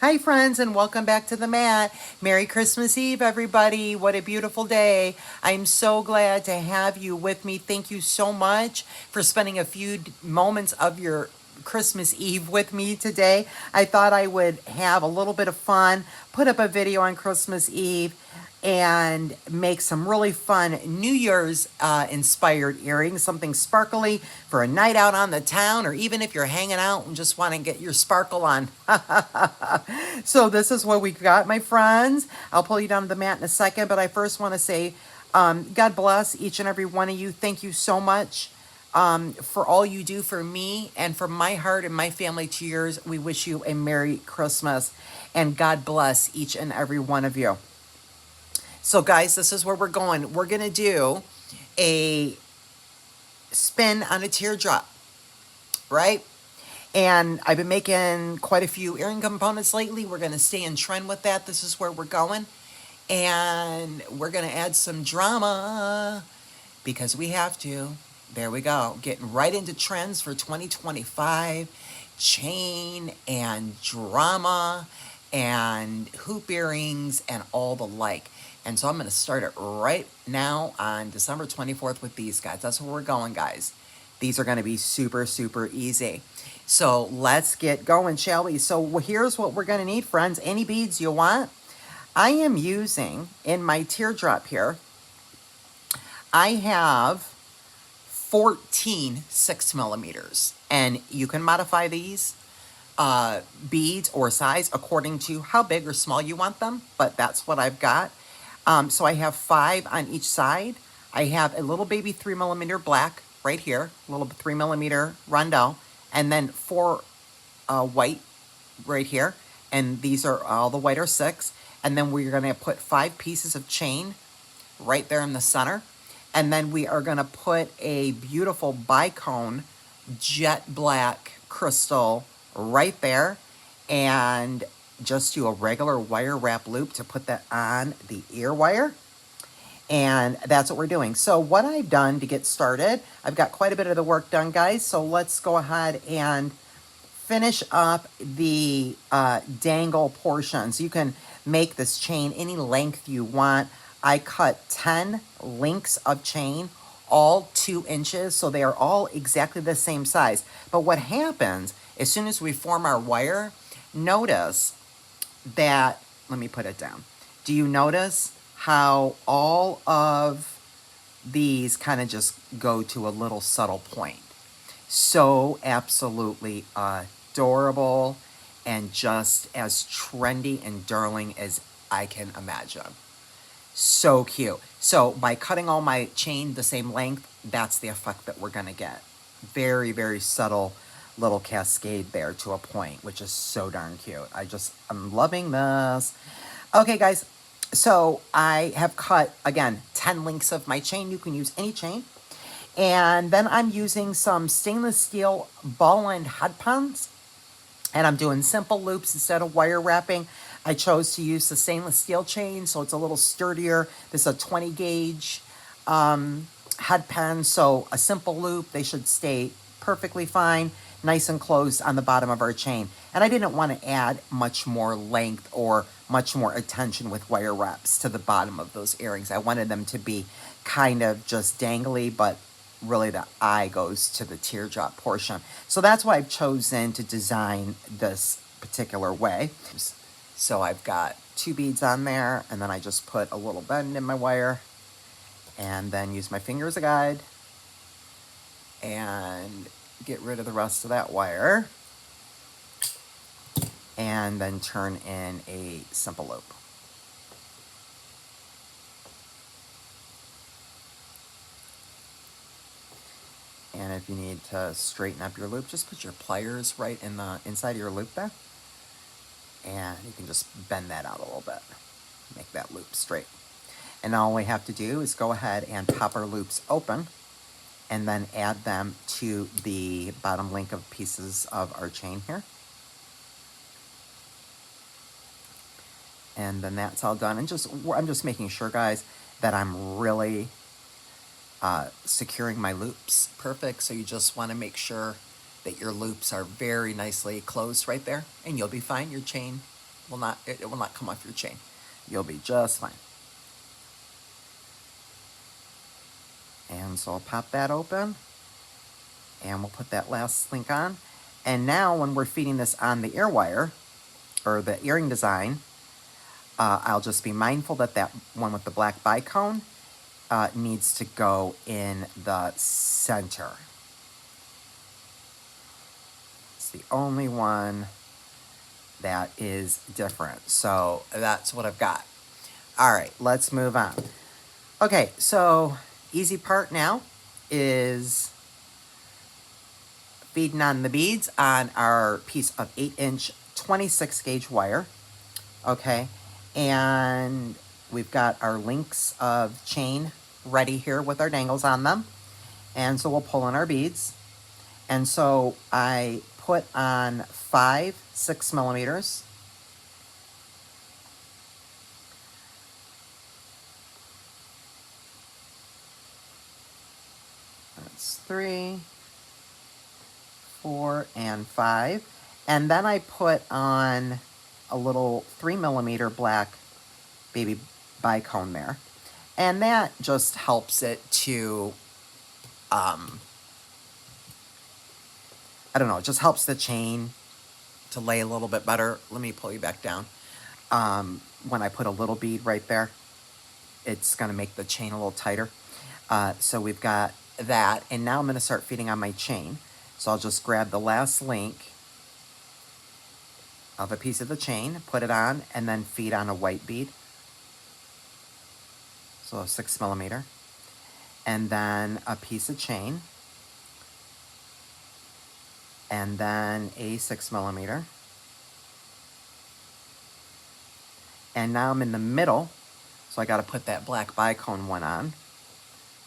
Hi, friends, and welcome back to the mat. Merry Christmas Eve, everybody. What a beautiful day. I'm so glad to have you with me. Thank you so much for spending a few moments of your Christmas Eve with me today. I thought I would have a little bit of fun, put up a video on Christmas Eve, and make some really fun New Year's inspired earrings, something sparkly for a night out on the town, or even if you're hanging out and just want to get your sparkle on. So this is what we got, my friends. I'll pull you down to the mat in a second, but I first want to say God bless each and every one of you. Thank you so much for all you do for me and from my heart and my family to yours. We wish you a Merry Christmas and God bless each and every one of you. So, guys, this is where we're going. We're going to do a spin on a teardrop, right? And I've been making quite a few earring components lately. We're going to stay in trend with that. This is where we're going. And we're going to add some drama because we have to. There we go. Getting right into trends for 2025. Chain and drama and hoop earrings and all the like. And so I'm going to start it right now on December 24th with these guys. That's where we're going, guys. These are going to be super, super easy. So let's get going, shall we? So here's what we're going to need, friends. Any beads you want. I am using, in my teardrop here, I have 14 6mm. And you can modify these beads or size according to how big or small you want them. But that's what I've got. So I have 5 on each side. I have a little baby 3mm black right here, a little 3mm rondelle, and then 4 white right here. And these are all the white are 6. And then we're going to put 5 pieces of chain right there in the center. And then we are going to put a beautiful bicone jet black crystal right there. And just do a regular wire wrap loop to put that on the ear wire. And that's what we're doing. So what I've done to get started, I've got quite a bit of the work done, guys. So let's go ahead and finish up the dangle portions. You can make this chain any length you want. I cut 10 links of chain, all 2 inches. So they are all exactly the same size. But what happens, as soon as we form our wire, notice that, let me put it down. Do you notice how all of these kind of just go to a little subtle point? So absolutely adorable and just as trendy and darling as I can imagine. So cute. So by cutting all my chain the same length, that's the effect that we're going to get. Very, very subtle little cascade there to a point, which is so darn cute. I'm loving this. Okay, guys. So I have cut, again, 10 links of my chain. You can use any chain. And then I'm using some stainless steel ball end headbands. And I'm doing simple loops instead of wire wrapping. I chose to use the stainless steel chain, so it's a little sturdier. This is a 20 gauge headband, so a simple loop. They should stay perfectly fine, nice and closed on the bottom of our chain. And I didn't want to add much more length or much more attention with wire wraps to the bottom of those earrings. I wanted them to be kind of just dangly, but really the eye goes to the teardrop portion. So that's why I've chosen to design this particular way. So I've got 2 beads on there, and then I just put a little bend in my wire, and then use my finger as a guide, and get rid of the rest of that wire, and then turn in a simple loop. And if you need to straighten up your loop, just put your pliers right in the inside of your loop there. And you can just bend that out a little bit. Make that loop straight. And all we have to do is go ahead and pop our loops open and then add them to the bottom link of pieces of our chain here. And then that's all done. And I'm just making sure, guys, that I'm really securing my loops perfect. So you just want to make sure that your loops are very nicely closed right there, and you'll be fine. Your chain it will not come off your chain. You'll be just fine. And so I'll pop that open, and we'll put that last link on. And now when we're feeding this on the ear wire, or the earring design, I'll just be mindful that that one with the black bicone needs to go in the center. It's the only one that is different. So that's what I've got. All right, let's move on. Okay, so easy part now is feeding on the beads on our piece of 8-inch 26 gauge wire. Okay, and we've got our links of chain ready here with our dangles on them. And so we'll pull in our beads. And so I put on 5 6mm. That's 3, 4, and 5. And then I put on a little 3mm black baby bicone there. And that just helps it to, I don't know, it just helps the chain to lay a little bit better. Let me pull you back down. When I put a little bead right there, it's going to make the chain a little tighter. So we've got that, and now I'm going to start feeding on my chain. So I'll just grab the last link of a piece of the chain, put it on, and then feed on a white bead. So a 6mm. And then a piece of chain. And then a 6mm. And now I'm in the middle, so I got to put that black bicone one on.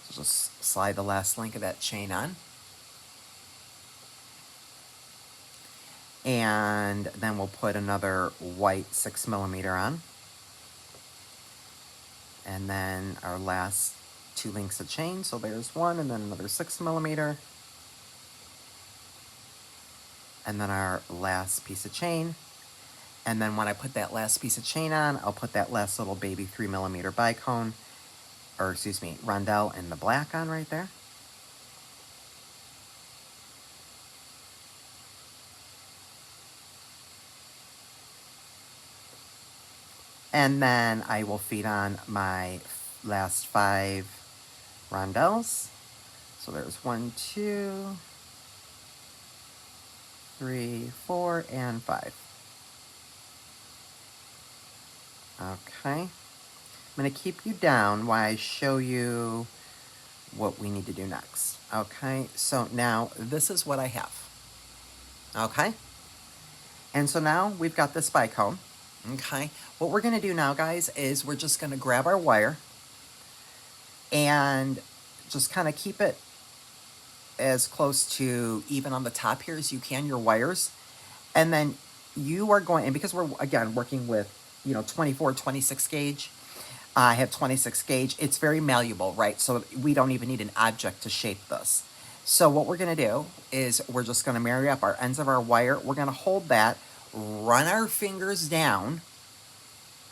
So just slide the last link of that chain on. And then we'll put another white 6mm on. And then our last 2 links of chain. So there's one, and then another 6mm. And then our last piece of chain. And then when I put that last piece of chain on, I'll put that last little baby 3mm bicone, or excuse me, rondelle in the black on right there. And then I will feed on my last 5 rondelles. So there's 1, 2, 3, 4, and 5. Okay. I'm going to keep you down while I show you what we need to do next. Okay, so now this is what I have. Okay. And so now we've got this bicone. Okay, what we're going to do now, guys, is we're just going to grab our wire and just kind of keep it as close to even on the top here as you can, your wires. And then you are going, and because we're, again, working with, 24, 26 gauge, I have 26 gauge, it's very malleable, right? So we don't even need an object to shape this. So what we're going to do is we're just going to marry up our ends of our wire. We're going to hold that, run our fingers down,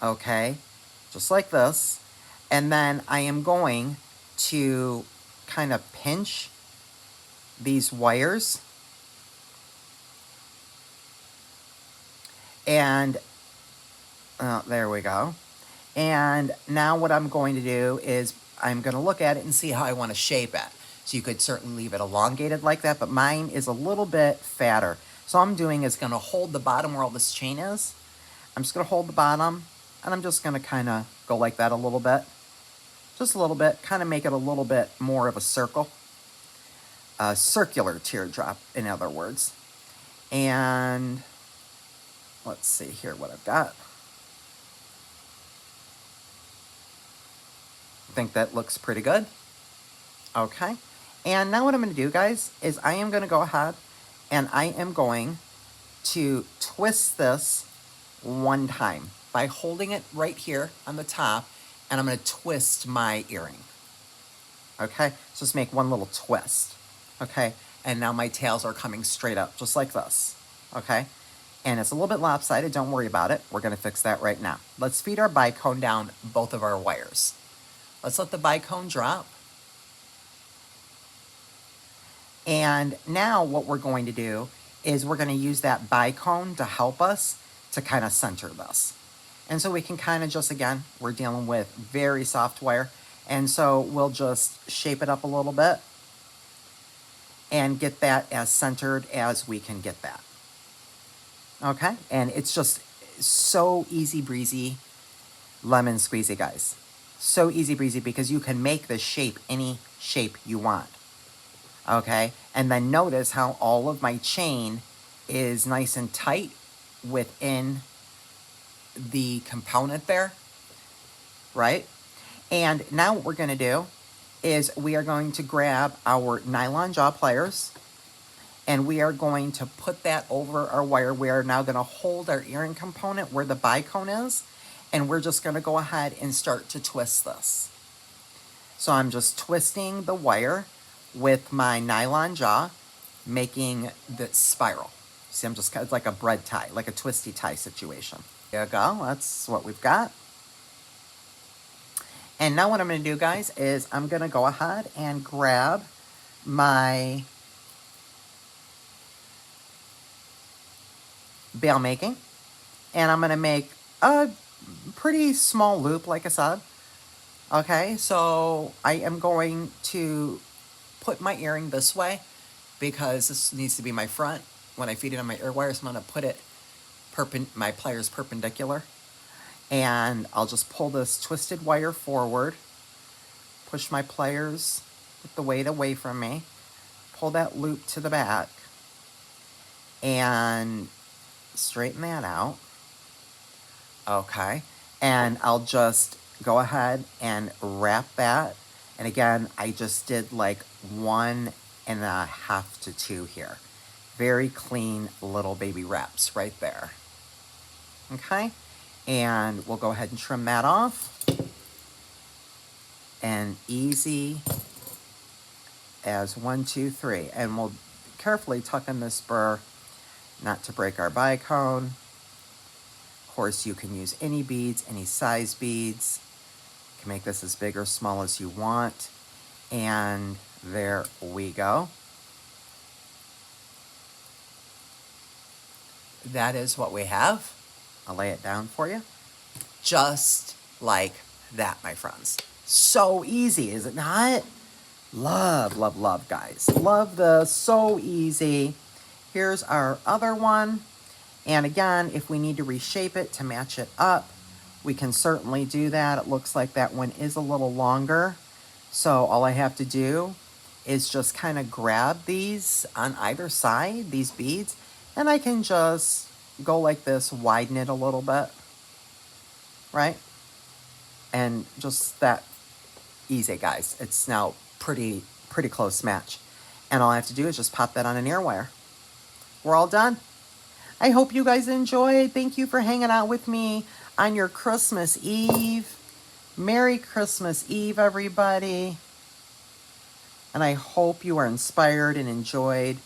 okay, just like this, and then I am going to kind of pinch these wires, and there we go. And now what I'm going to do is I'm going to look at it and see how I want to shape it. So you could certainly leave it elongated like that, but mine is a little bit fatter. So all I'm doing is going to hold the bottom where all this chain is. I'm just going to hold the bottom, and I'm just going to kind of go like that a little bit. Just a little bit, kind of make it a little bit more of a circle. A circular teardrop, in other words. And let's see here what I've got. I think that looks pretty good. Okay. And now what I'm going to do, guys, is I am going to go ahead and I am going to twist this one time by holding it right here on the top, and I'm going to twist my earring. Okay, so just make one little twist. Okay, and now my tails are coming straight up, just like this. Okay, And it's a little bit lopsided. Don't worry about it. We're going to fix that right now. Let's feed our bicone down both of our wires. Let's let the bicone drop. And now what we're going to do is we're going to use that bicone to help us to kind of center this. And so we can kind of just, again, we're dealing with very soft wire. And so we'll just shape it up a little bit and get that as centered as we can get that. Okay, and it's just so easy breezy, lemon squeezy, guys. So easy breezy because you can make this shape any shape you want. Okay, and then notice how all of my chain is nice and tight within the component there, right? And now what we're going to do is we are going to grab our nylon jaw pliers and we are going to put that over our wire. We are now going to hold our earring component where the bicone is, and we're just going to go ahead and start to twist this. So I'm just twisting the wire with my nylon jaw, making the spiral. See, I'm just, it's like a bread tie, like a twisty tie situation. There you go, that's what we've got. And now what I'm going to do, guys, is I'm going to go ahead and grab my bail making, and I'm going to make a pretty small loop, like I said. Okay, so I am going to put my earring this way because this needs to be my front. When I feed it on my ear wires, I'm going to put it my pliers perpendicular, and I'll just pull this twisted wire forward, push my pliers with the weight away from me, pull that loop to the back, and straighten that out. Okay, and I'll just go ahead and wrap that. And again, I just did like 1.5 to 2 here. Very clean little baby wraps right there. Okay, and we'll go ahead and trim that off. And easy as 1, 2, 3. And we'll carefully tuck in this burr not to break our bicone. Of course, you can use any beads, any size beads. You can make this as big or small as you want. And there we go. That is what we have. I'll lay it down for you. Just like that, my friends. So easy, is it not? Love, love, love, guys. Love this. So easy. Here's our other one. And again, if we need to reshape it to match it up, we can certainly do that. It looks like that one is a little longer. So all I have to do is just kind of grab these on either side, these beads, and I can just go like this, widen it a little bit, right? And just that easy, guys. It's now pretty close match. And all I have to do is just pop that on an ear wire. We're all done. I hope you guys enjoyed. Thank you for hanging out with me on your Christmas Eve. Merry Christmas Eve, everybody. And I hope you are inspired and enjoyed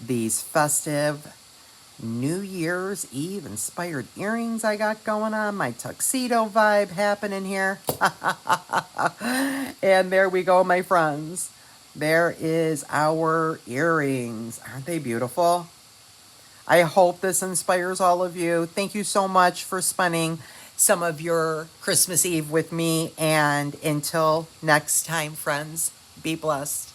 these festive New Year's Eve inspired earrings I got going on. My tuxedo vibe happening here. And there we go, my friends. There is our earrings. Aren't they beautiful? I hope this inspires all of you. Thank you so much for spending some of your Christmas Eve with me. And until next time, friends, be blessed.